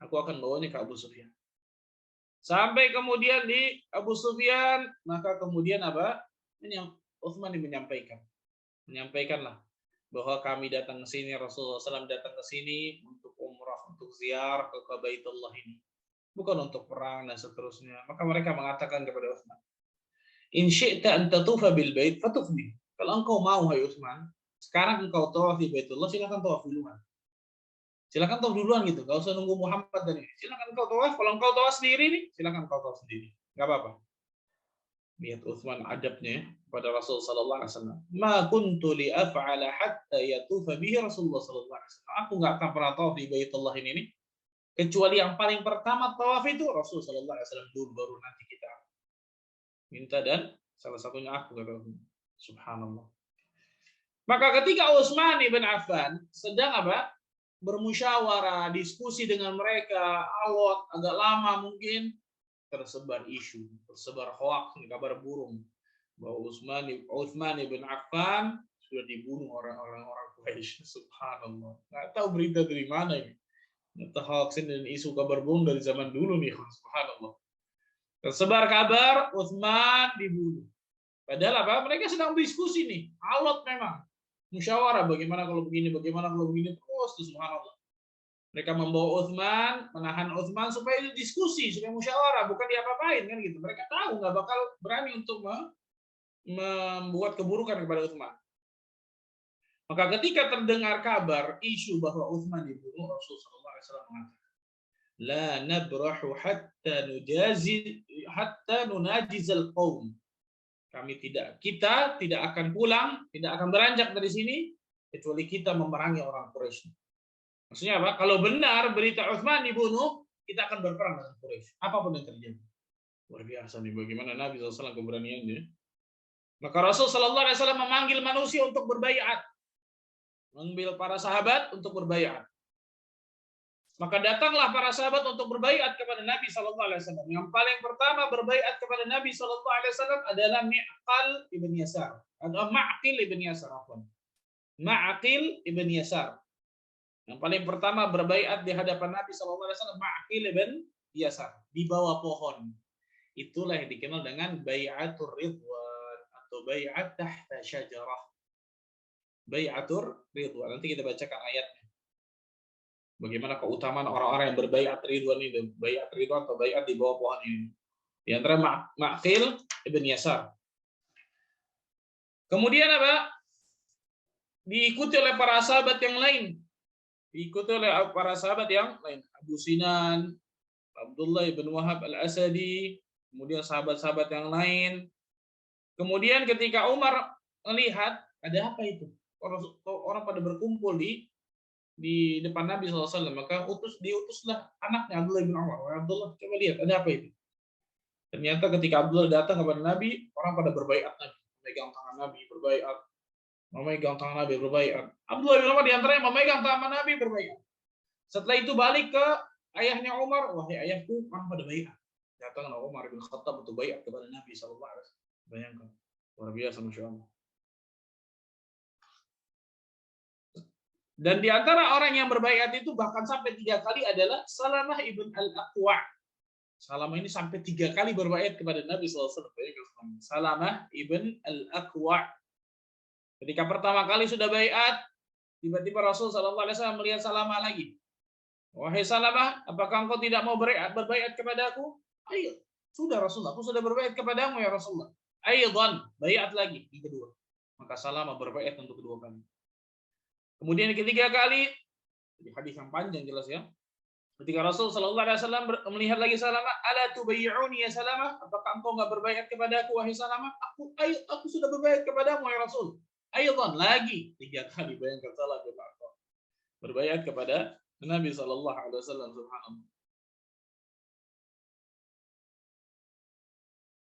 Aku akan bawanya ke Abu Sufyan. Sampai kemudian di Abu Sufyan, maka kemudian apa? Utsman menyampaikanlah bahwa kami datang ke sini, Rasulullah SAW datang ke sini untuk umrah, untuk ziarah ke Baitullah ini, bukan untuk perang dan seterusnya. Maka mereka mengatakan kepada Utsman, "In syi'ta an tatufa bil bait fatuf bi." Kalau engkau mau, hai Utsman, sekarang engkau tawaf di Baitullah, silakan tawaf duluan. Silakan tawaf duluan gitu, nggak usah nunggu Muhammad tadi. Silakan kau tawaf, kalau kau tawaf sendiri nih, silakan kau tawaf sendiri, nggak apa-apa. Lihat Utsman adabnya pada Rasul sallallahu alaihi wasallam. Ma kuntu li af'ala hatta yatufa bihi Rasulullah sallallahu alaihi wasallam. Aku nggak akan pernah tawaf di Baitullah ini kecuali yang paling pertama tawaf itu Rasul sallallahu alaihi wasallam dulu, baru nanti kita minta, dan salah satunya aku, kata subhanallah. Maka ketika Utsman ibn Affan sedang apa? Bermusyawarah, diskusi dengan mereka, awal agak lama mungkin, tersebar isu, tersebar hoaks, kabar burung bahwa Utsman ibn Affan sudah dibunuh orang-orang Quraisy. Subhanallah. Nggak tahu berita dari mana ini. Entah hoaks dan isu kabar burung dari zaman dulu nih. Subhanallah. Tersebar kabar Utsman dibunuh. Padahal apa? Mereka sedang diskusi nih. Alot memang. Musyawarah bagaimana kalau begini, bagaimana kalau begini, terus subhanallah. Mereka membawa Utsman, menahan Utsman supaya diskusi, supaya musyawarah, bukan diapa-apain kan gitu. Mereka tahu nggak bakal berani untuk membuat keburukan kepada Utsman. Maka ketika terdengar kabar isu bahwa Utsman dibunuh, Rasulullah SAW mengatakan, "La nabrahu hatta nunajizal qaum." Kita tidak akan pulang, tidak akan beranjak dari sini kecuali kita memerangi orang Quraisy. Maksudnya apa? Kalau benar berita Utsman dibunuh, kita akan berperang dengan Quraisy. Apapun yang terjadi. Luar biasa nih bagaimana Nabi SAW keberaniannya. Maka Rasul SAW memanggil manusia untuk berbaiat. Mengambil para sahabat untuk berbaiat. Maka datanglah para sahabat untuk berbaiat kepada Nabi SAW. Yang paling pertama berbaiat kepada Nabi SAW adalah Ma'qil ibn Yasar. Atau Ma'qil ibn Yasar. Ma'qil ibn Yasar. Yang paling pertama berbaiat di hadapan Nabi SAW, Ma'qil ibn Yasar, di bawah pohon. Itulah yang dikenal dengan Bai'atur Ridwan atau Bai'at tahta syajarah. Bai'atur Ridwan. Nanti kita bacakan ayatnya. Bagaimana keutamaan orang-orang yang berbaiat Ridwan ini, Bai'at Ridwan atau baiat di bawah pohon ini. Di antara Ma'qil ibn Yasar. Kemudian apa? Diikuti oleh para sahabat yang lain. Diikuti oleh para sahabat yang lain. Abu Sinan, Abdullah ibn Wahab al-Asadi, kemudian sahabat-sahabat yang lain. Kemudian ketika Umar melihat, ada apa itu? Orang pada berkumpul di depan Nabi SAW, maka diutuslah anaknya Abdullah bin Umar. Abdullah, coba lihat, ada apa itu? Ternyata ketika Abdullah datang kepada Nabi, orang pada berbaiat Nabi, memegang tangan Nabi, berbaiat. Memegang tangan Nabi, berbaiat. Abdullah bin Umar diantaranya memegang tangan Nabi, berbaiat. Setelah itu balik ke ayahnya Umar, wahai ayahku, orang pada baiat. Datanglah Umar bin Khattab untuk baiat kepada Nabi SAW. Bayangkan, luar biasa, Masya Allah. Dan di antara orang yang berbaiat itu bahkan sampai 3 kali adalah Salamah ibn al-Aqwa. Salamah ini sampai 3 kali berbaiat kepada Nabi SAW. Salamah ibn al-Aqwa. Ketika pertama kali sudah baiat, tiba-tiba Rasul SAW melihat Salamah lagi. Wahai Salamah, apakah engkau tidak mau berbaiat kepadaku? Ayo, sudah Rasulullah, aku sudah berbaiat kepadamu ya Rasulullah. Aidhan, baiat lagi yang kedua. Maka Salamah berbaiat untuk kedua kali. Kemudian ketiga kali, di hadis yang panjang jelas ya. Ketika Rasul SAW melihat lagi Salamah, ala tubayyi'uni ya Salamah, apakah engkau enggak berbaiat kepadaku wahai Salamah? Aku sudah berbaiat kepadamu ya Rasul. Aidhan, lagi 3 kali, bayangkan salah berbaiat kepada Nabi SAW. Subhanallah.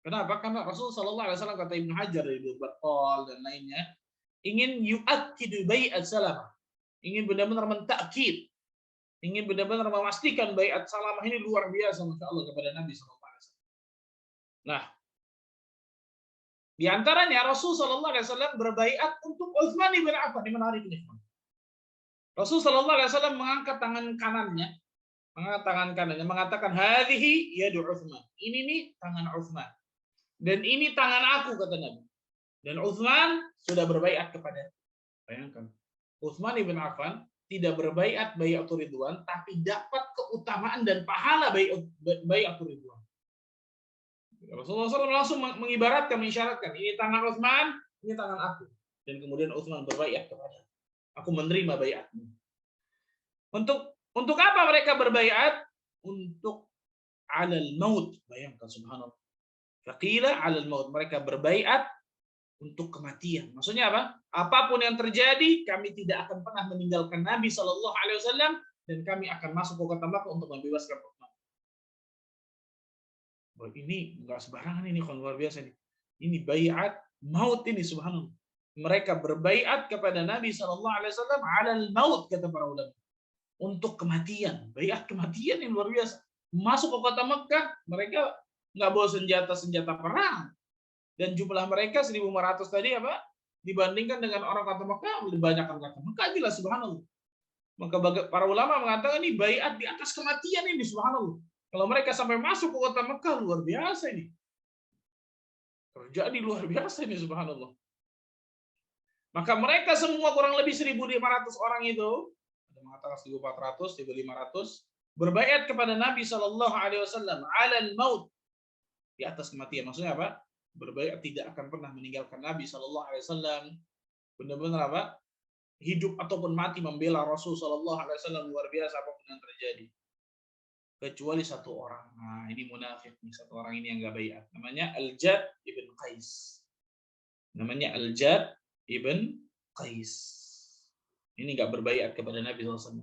Kenapa? Karena Rasul SAW, kata Ibnu Hajar dari Battal dan lainnya, ingin yu'akkidu bai'at Salamah. Ingin benar-benar mentakkid. Ingin benar-benar memastikan bai'at Salamah ini luar biasa, Masya Allah, kepada Nabi SAW. Nah, di antaranya Rasul SAW berbai'at untuk Utsman bin Affan. Ini menarik ini. Rasul SAW mengangkat tangan kanannya, mengatakan, hadhihi yadu Utsman. Ini nih tangan Utsman. Dan ini tangan aku, kata Nabi. Dan Utsman sudah berbaiat kepada. Bayangkan, Utsman ibn Affan tidak berbaiat bai'atur ridwan, tapi dapat keutamaan dan pahala bai'atur ridwan. Rasulullah SAW langsung mengibaratkan, mengisyaratkan, ini tangan Utsman, ini tangan aku. Dan kemudian Utsman berbaiat kepada. Aku menerima baiatmu. Untuk Untuk apa mereka berbaiat? Untuk alal maut. Bayangkan subhanallah. Faqila alal maut. Mereka berbaiat untuk kematian. Maksudnya apa? Apapun yang terjadi, kami tidak akan pernah meninggalkan Nabi Shallallahu Alaihi Wasallam dan kami akan masuk ke kota Makkah untuk membebaskan Utsman. Ini nggak sembarangan ini, kalau luar biasa ini. Ini baiat maut ini subhanallah. Mereka berbaiat kepada Nabi Shallallahu Alaihi Wasallam alal maut kata para ulama. Untuk kematian, baiat kematian yang luar biasa. Masuk ke kota Mekah, mereka nggak bawa senjata perang. Dan jumlah mereka 1.500 tadi apa? Dibandingkan dengan orang kota Mekah, lebih banyak orang kota Mekah jelas subhanallah. Maka para ulama mengatakan ini baiat di atas kematian ini subhanallah. Kalau mereka sampai masuk ke kota Mekah, luar biasa ini. Terjadi luar biasa ini subhanallah. Maka mereka semua kurang lebih 1.500 orang itu, ada mengatakan 1.400, 1.500, berbaiat kepada Nabi Shallallahu Alaihi Wasallam alal maut, di atas kematian. Maksudnya apa? Berbaiat tidak akan pernah meninggalkan Nabi Shallallahu Alaihi Wasallam. Benar-benar apa? Hidup ataupun mati membela Rasul Shallallahu Alaihi Wasallam, luar biasa apapun yang terjadi. Kecuali satu orang. Nah, ini munafik nih, satu orang ini yang nggak baiat. Namanya Al-Jad ibn Qais. Namanya Al-Jad ibn Qais. Ini nggak berbaiat kepada Nabi SAW.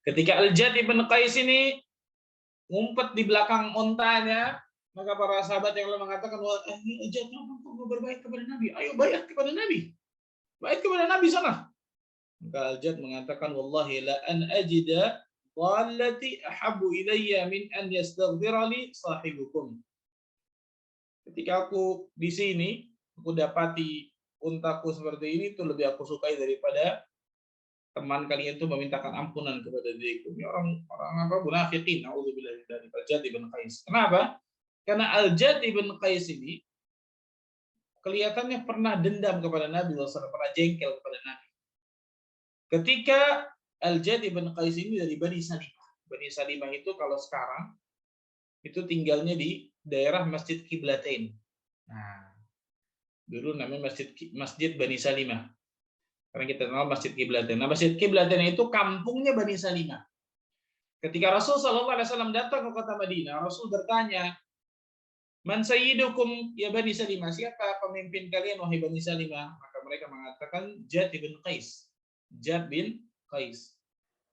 Ketika Al-Jad ibn Qais ini ngumpet di belakang ontanya, maka para sahabat yang lain mengatakan, wah ini Al-Jad mau berbaiat kepada Nabi. Ayo baiat kepada Nabi. Baiat kepada Nabi sana. Maka Al-Jad mengatakan, wallahi la an ajida dhallati ahabbu ilayya min an yastaghfirali sahibukum. Ketika aku di sini, aku dapati untaku seperti ini, itu lebih aku sukai daripada teman kalian itu memintakan ampunan kepada diriku. Ini orang apa? Munafiqin. Nauzubillah dari Al-Jad ibn Qais. Kenapa? Karena Al-Jad ibn Qais ini kelihatannya pernah dendam kepada Nabi SAW, pernah jengkel kepada Nabi. Ketika Al-Jad ibn Qais ini dari Bani Salimah. Bani Salimah itu kalau sekarang itu tinggalnya di daerah Masjid Qiblatain. Nah, dulu namanya Masjid Bani Salimah. Karena kita kenal Masjid Qiblatain. Nah, Masjid Qiblatain itu kampungnya Bani Salimah. Ketika Rasul SAW datang ke kota Madinah, Rasul bertanya, Man sayyidukum ya Bani Salimah? Siapa pemimpin kalian wahai Bani Salimah? Maka mereka mengatakan Jad bin Qais. Jad bin Qais.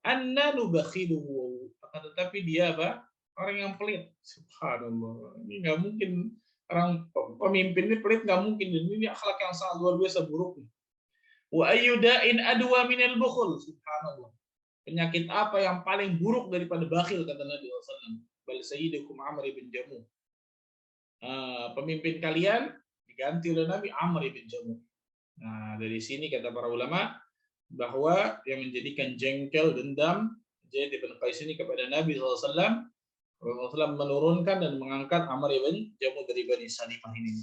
Anna nubakhiluhu. Tetapi dia apa? Orang yang pelit. Subhanallah. Ini nggak mungkin orang pemimpin ini pelit, nggak mungkin. Ini akhlak yang sangat luar biasa buruk. Wa ayyuda'in adwa minal bukhul. Subhanallah. Penyakit apa yang paling buruk daripada bakhil kata Nabi SAW. Bal sayyidukum Amr bin Jamuh. Pemimpin kalian diganti oleh Nabi Amr bin Jamuh. Nah, dari sini kata para ulama bahwa yang menjadikan jengkel dendam Jad bin Qais ini kepada Nabi SAW, Rasulullah menurunkan dan mengangkat Amr bin Jamuh dari Bani Salimah ini.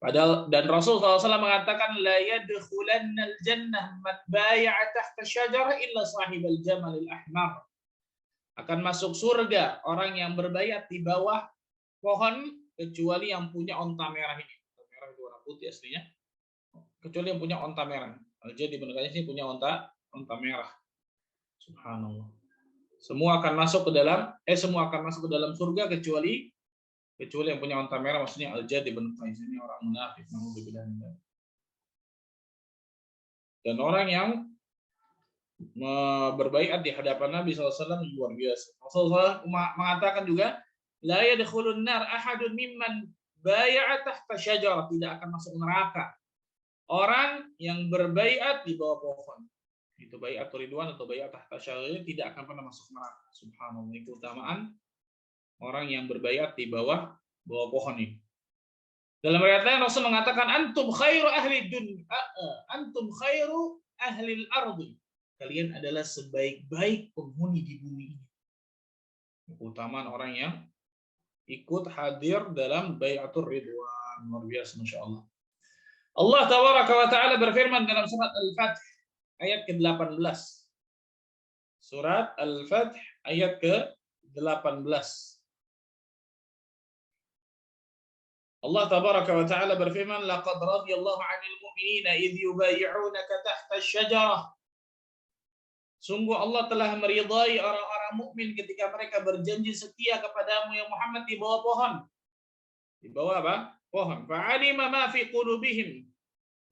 Padahal dan Rasul SAW mengatakan la yadkhulannal jannah man bai'a tahta syajarah illa sahibal jamalil ahmar. Akan masuk surga orang yang berbaiat di bawah pohon kecuali yang punya onta merah ini. Onta merah itu warna putih aslinya. Kecuali yang punya onta merah. Al-Jad bin Qais ini punya onta merah. Subhanallah. Semua akan masuk ke dalam surga kecuali yang punya onta merah, maksudnya Al-Jad bin Qais ini orang munafik. Dan orang yang berbaiat di hadapan Nabi SAW luar biasa. Rasulullah mengatakan juga, la yadkhulun nar ahadun mimman bai'a tahta syajarah, tidak akan masuk neraka orang yang berbaiat di bawah pohon. Itu baiat ridwan atau baiat tahta syajarah tidak akan pernah masuk neraka. Subhanallah, itu keutamaan orang yang berbaiat di bawah pohon ini. Dalam riwayat lain Rasul mengatakan antum khairu ahli dunya, antum khairu ahli al-ardi. Kalian adalah sebaik-baik penghuni di bumi ini. Keutamaan orang yang ikut hadir dalam baiatur ridwan, luar biasa masyaallah. Allah tabaraka wa taala berfirman dalam surat Al-Fath ayat ke-18. Surat Al-Fath ayat ke-18. Allah tabaraka wa taala berfirman, laqad radiyallahu 'anil mu'minina idh yubayyi'unaka tahta asy-syajarah Sungguh Allah telah meridai orang-orang mukmin ketika mereka berjanji setia kepadamu ya Muhammad di bawah pohon. Di bawah apa? Pohon. Fa'alima ma fi qulubihim.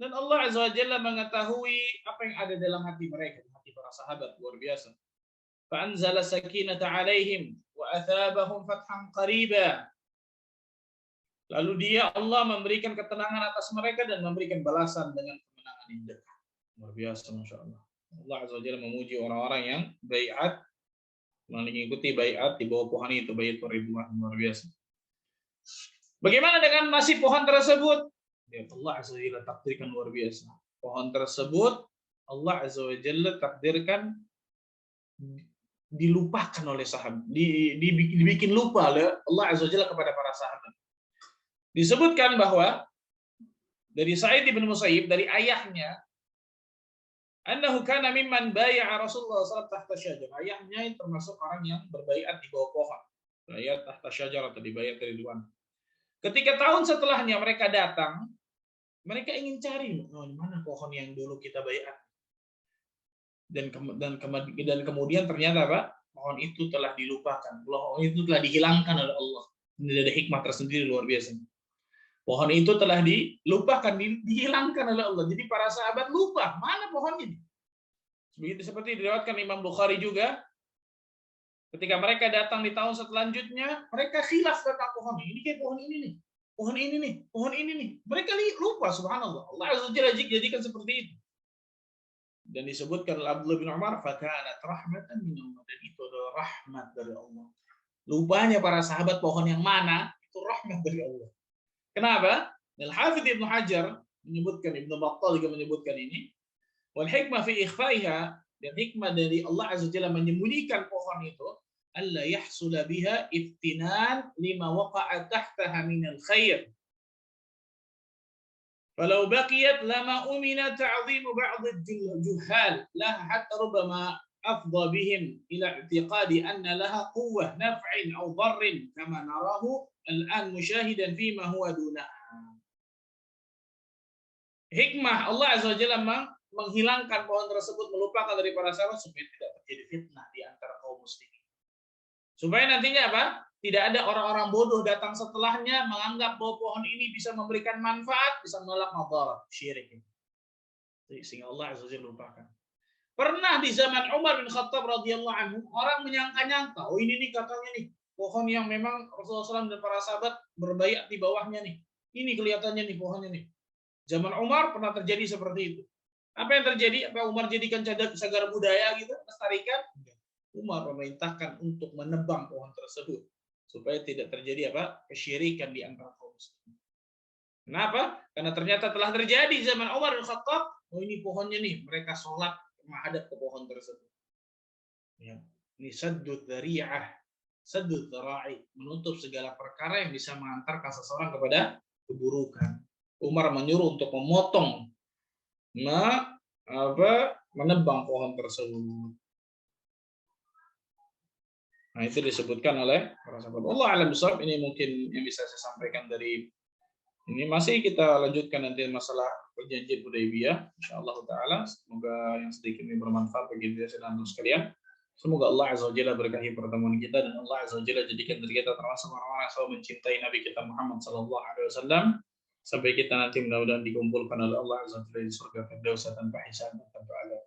Dan Allah Azza wa Jalla mengetahui apa yang ada dalam hati mereka, hati para sahabat, luar biasa. Fa'anzala sakinata 'alaihim wa athabahum fathan qariba. Lalu dia Allah memberikan ketenangan atas mereka dan memberikan balasan dengan kemenangan yang dekat. Luar biasa, Masya Allah. Allah Azza wa Jalla memuji orang-orang yang baiat, mengikuti baiat di bawah pohon itu, baiatur ridwan, luar biasa. Bagaimana dengan nasib pohon tersebut? Ya Allah Azza wa Jalla takdirkan luar biasa. Pohon tersebut Allah Azza wa Jalla takdirkan dilupakan oleh sahabat, dibikin lupa oleh Allah Azza wa Jalla kepada para sahabat. Disebutkan bahwa dari Sa'id bin Musayyib, dari ayahnya, annahu kana mimman bai'a Rasulullah sallallahu alaihi wasallam tahta syajar. Ayahnya termasuk orang yang berbaiat di bawah pohon. Baiat tahta syajar atau di baiat ridwan. Ketika tahun setelahnya mereka datang, mereka ingin cari di mana pohon yang dulu kita baiat. Dan kemudian ternyata apa? Pohon itu telah dilupakan. Pohon itu telah dihilangkan oleh Allah. Ini ada hikmah tersendiri luar biasa. Pohon itu telah dilupakan, dihilangkan oleh Allah. Jadi para sahabat lupa, mana pohonnya? Begitu seperti diriwayatkan Imam Bukhari juga. Ketika mereka datang di tahun selanjutnya, mereka khilaf tentang pohon ini. Ini kayak pohon ini nih. Pohon ini nih, pohon ini nih. Mereka lupa, subhanallah. Allah Azza wa Jalla jadikan seperti itu. Dan disebutkan oleh Abdullah bin Umar, fakanat rahmatan min Allah. Dan itu adalah rahmat dari Allah. Lupanya para sahabat pohon yang mana, itu rahmat dari Allah. Kenapa? Al-Hafidz Ibnu Hajar menyebutkan, Ibnu Battal juga menyebutkan ini. Wal hikmah fi ikhfaiha, dan hikmah dari Allah Azza wa Jalla menyembunyikan pohon itu, alla yahsula biha iftinan lima waqa'a tahtaha min al-khair. Falau baqiyat lama umina ta'zimu ba'd al-juhal laha hatta rubbama afdha bihim ila i'tiqadi anna laha quwwah naf'in aw darrin kama narahu al-an musyahidan fima huwa dunaha. Hikmah Allah Azza wa Jalla menghilangkan pohon tersebut, melupakan dari para sahabat supaya tidak terjadi fitnah di antara kaum muslimin. Supaya nantinya apa? Tidak ada orang-orang bodoh datang setelahnya menganggap bahwa pohon ini bisa memberikan manfaat, bisa menolak madarat, syirik. Sehingga Allah Azza wa Jalla lupakan. Pernah di zaman Umar bin Khattab radhiyallahu anhu, orang menyangka-nyangka, oh ini nih katanya nih, pohon yang memang Rasulullah SAW dan para sahabat berbaiat di bawahnya nih. Ini kelihatannya nih pohonnya nih. Zaman Umar pernah terjadi seperti itu. Apa yang terjadi? Apa Umar jadikan cagar budaya gitu, lestarikan? Umar memerintahkan untuk menebang pohon tersebut supaya tidak terjadi apa? Kesyirikan di antara kaum muslimin. Kenapa? Karena ternyata telah terjadi zaman Umar bin Khattab, oh ini pohonnya nih, mereka sholat menghadap ke pohon tersebut. Ya. Ini saddud dzari'ah, saddud dzara'i, menutup segala perkara yang bisa mengantarkan seseorang kepada keburukan. Umar menyuruh untuk memotong, menebang pohon tersebut. Nah, itu disebutkan oleh para sahabat. Allah a'lam bishawab. Ini mungkin yang bisa saya sampaikan dari ini. Masih kita lanjutkan nanti masalah perjanjian Hudaybiyah, insyaallah taala. Semoga yang sedikit ini bermanfaat bagi diri saya dan sekalian. Semoga Allah Azza wa Jalla berkahi pertemuan kita, dan Allah Azza wa Jalla jadikan diri kita termasuk orang-orang yang selalu mencintai Nabi kita Muhammad sallallahu alaihi wasallam, sampai kita nanti mudah-mudahan dikumpulkan oleh Allah Azza wa Jalla di surga Firdaus tanpa hisab dan tanpa adab.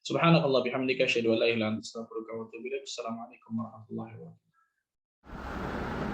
Subhanakallah bihamdika asyhadu an la ilaha illa anta astaghfiruka wa atubu ilaik. Assalamualaikum warahmatullahi wabarakatuh.